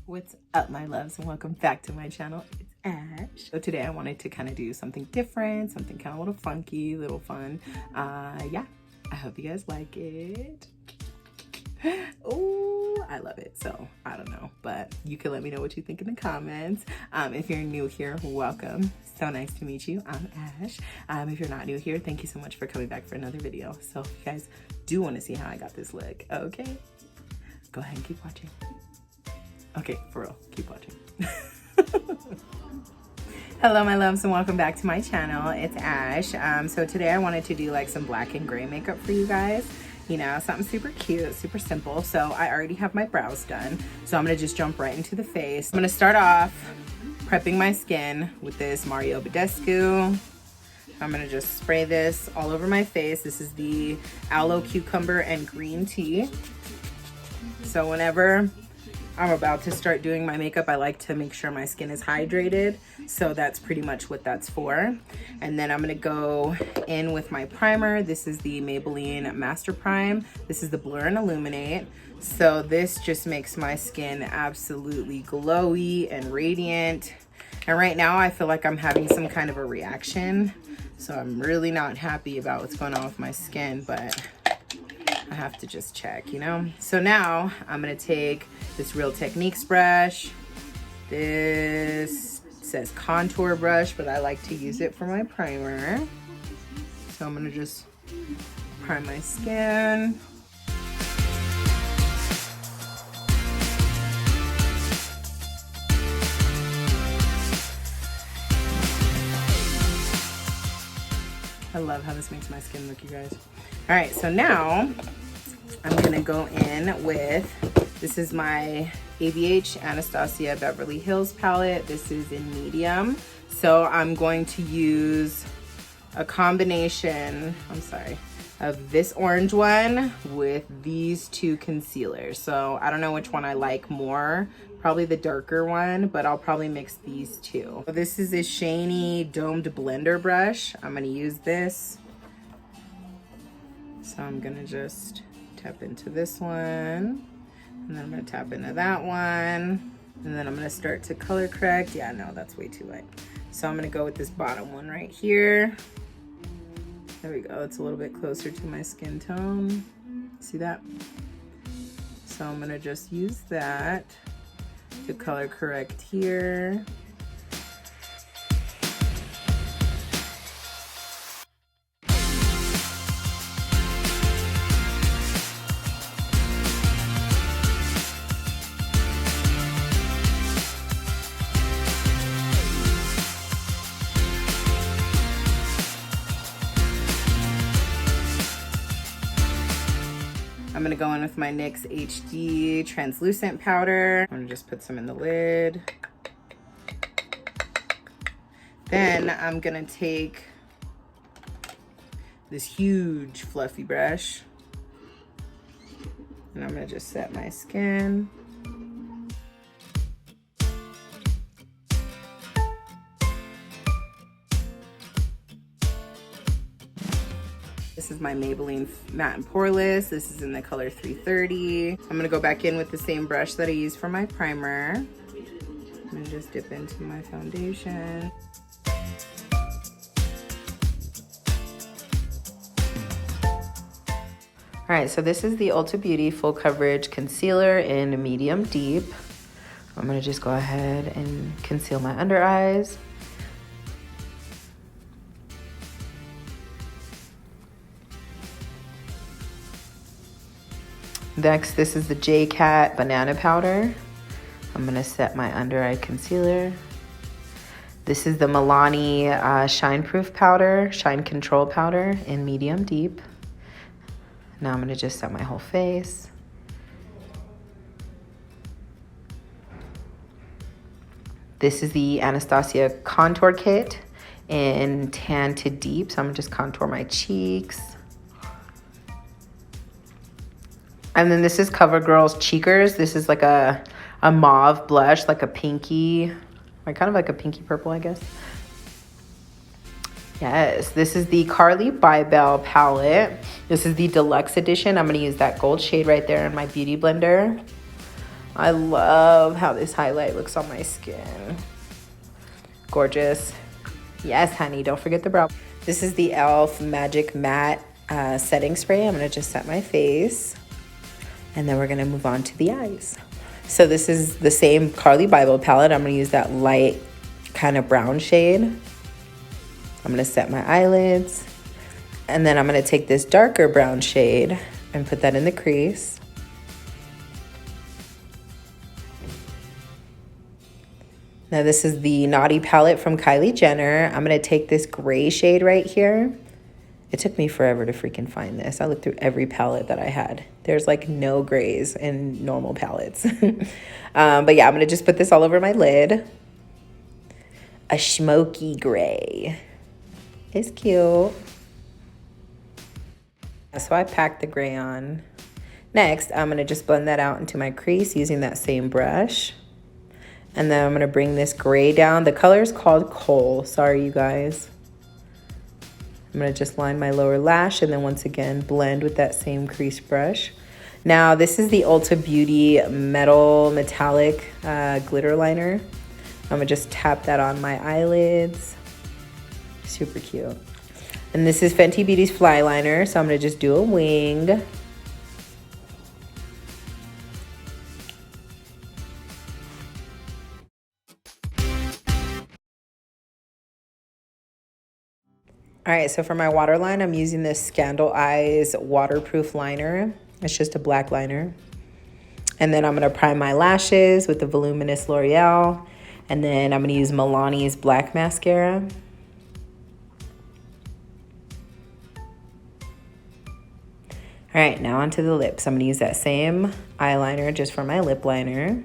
What's up, my loves, and welcome back to my channel. It's Ash. So today I wanted to kind of do something different, something kind of a little funky, a little fun. Yeah, I hope you guys like it. Oh, I love it. So I don't know, but you can let me know what you think in the comments. If you're new here, welcome. So nice to meet you. I'm Ash. If you're not new here, thank you so much for coming back for another video. So if you guys do want to see how I got this look, okay, go ahead and keep watching. Okay, for real, keep watching. Hello, my loves, and welcome back to my channel. It's Ash. So today I wanted to do like some black and gray makeup for you guys. You know, something super cute, super simple. So I already have my brows done. So I'm gonna just jump right into the face. I'm gonna start off prepping my skin with this Mario Badescu. I'm gonna just spray this all over my face. This is the aloe, cucumber, and green tea. So whenever I'm about to start doing my makeup, I like to make sure my skin is hydrated. So that's pretty much what that's for. And then I'm gonna go in with my primer. This is the Maybelline Master Prime. This is the Blur and Illuminate. So this just makes my skin absolutely glowy and radiant. And right now I feel like I'm having some kind of a reaction. So I'm really not happy about what's going on with my skin, but I have to just check, you know? So now I'm gonna take this Real Techniques brush. This says contour brush, but I like to use it for my primer. So I'm gonna just prime my skin. I love how this makes my skin look, you guys. All right, so now I'm gonna go in with, this is my ABH Anastasia Beverly Hills palette. This is in medium. So I'm going to use a combination, of this orange one with these two concealers. So I don't know which one I like more, probably the darker one, but I'll probably mix these two. So this is a Shiny domed blender brush. I'm gonna use this. So I'm gonna just tap into this one, and then I'm gonna tap into that one, and then I'm gonna start to color correct. Yeah, no, that's way too light. So I'm gonna go with this bottom one right here. There we go, it's a little bit closer to my skin tone. See that? So I'm gonna just use that to color correct here. I'm gonna go in with my NYX HD translucent powder. I'm gonna just put some in the lid. Then I'm gonna take this huge fluffy brush, and I'm gonna just set my skin. This is my Maybelline Matte and Poreless. This is in the color 330. I'm gonna go back in with the same brush that I used for my primer. I'm gonna just dip into my foundation. All right, so this is the Ulta Beauty Full Coverage Concealer in Medium Deep. I'm gonna just go ahead and conceal my under eyes. Next, this is the J-Cat Banana Powder. I'm gonna set my under eye concealer. This is the Milani Shine Proof Powder, Shine Control Powder in Medium Deep. Now I'm gonna just set my whole face. This is the Anastasia Contour Kit in Tan to Deep. So I'm gonna just contour my cheeks. And then this is CoverGirl's Cheekers. This is like a mauve blush, like a pinky, like kind of like a pinky purple, I guess. Yes, this is the Carly Bybel palette. This is the deluxe edition. I'm gonna use that gold shade right there in my beauty blender. I love how this highlight looks on my skin. Gorgeous. Yes, honey, don't forget the brow. This is the e.l.f. Magic Matte setting spray. I'm gonna just set my face. And then we're gonna move on to the eyes. So this is the same Carly Bible palette. I'm gonna use that light kind of brown shade. I'm gonna set my eyelids. And then I'm gonna take this darker brown shade and put that in the crease. Now this is the Naughty palette from Kylie Jenner. I'm gonna take this gray shade right here. It took me forever to freaking find this. I looked through every palette that I had. There's like no grays in normal palettes. But yeah, I'm gonna just put this all over my lid. A smoky gray. It's cute. So I packed the gray on. Next, I'm gonna just blend that out into my crease using that same brush. And then I'm gonna bring this gray down. The color is called Coal. Sorry, you guys. I'm gonna just line my lower lash and then once again, blend with that same crease brush. Now, this is the Ulta Beauty Metal Metallic Glitter Liner. I'm gonna just tap that on my eyelids. Super cute. And this is Fenty Beauty's Fly Liner, so I'm gonna just do a wing. All right, so for my waterline, I'm using this Scandal Eyes waterproof liner. It's just a black liner. And then I'm gonna prime my lashes with the voluminous L'Oreal. And then I'm gonna use Milani's black mascara. All right, now onto the lips. I'm gonna use that same eyeliner just for my lip liner.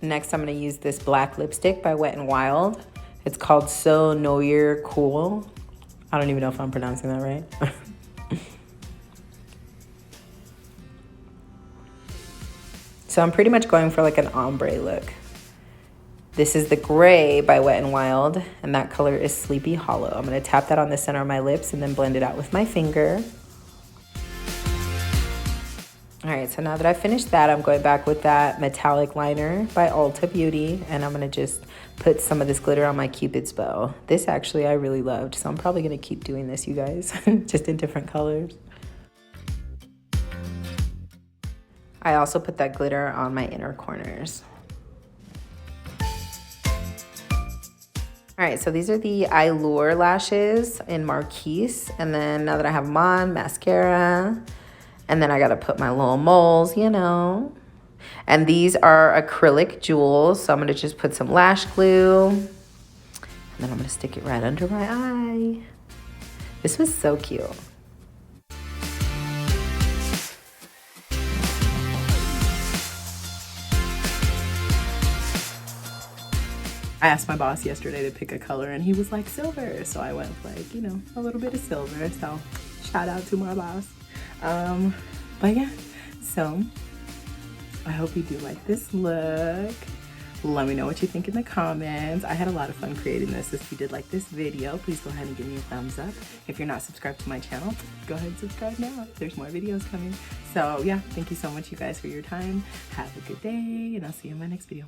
Next, I'm gonna use this black lipstick by Wet n Wild. It's called So Know You're Cool. I don't even know if I'm pronouncing that right. So I'm pretty much going for like an ombre look. This is the gray by Wet n Wild, and that color is Sleepy Hollow. I'm gonna tap that on the center of my lips and then blend it out with my finger. All right, so now that I finished that, I'm going back with that metallic liner by Ulta Beauty, and I'm gonna just put some of this glitter on my Cupid's bow. This actually I really loved, so I'm probably gonna keep doing this, you guys, just in different colors. I also put that glitter on my inner corners. All right, so these are the Allure lashes in Marquise, and then now that I have them on, mascara, and then I gotta put my little moles, you know. And these are acrylic jewels, so I'm gonna just put some lash glue, and then I'm gonna stick it right under my eye. This was so cute. I asked my boss yesterday to pick a color and he was like silver. So I went with like, you know, a little bit of silver. So shout out to my boss. But yeah, so I hope you do like this look. Let me know what you think in the comments. I had a lot of fun creating this. If you did like this video, please go ahead and give me a thumbs up. If you're not subscribed to my channel, go ahead and subscribe now. There's more videos coming. So yeah, thank you so much you guys for your time. Have a good day and I'll see you in my next video.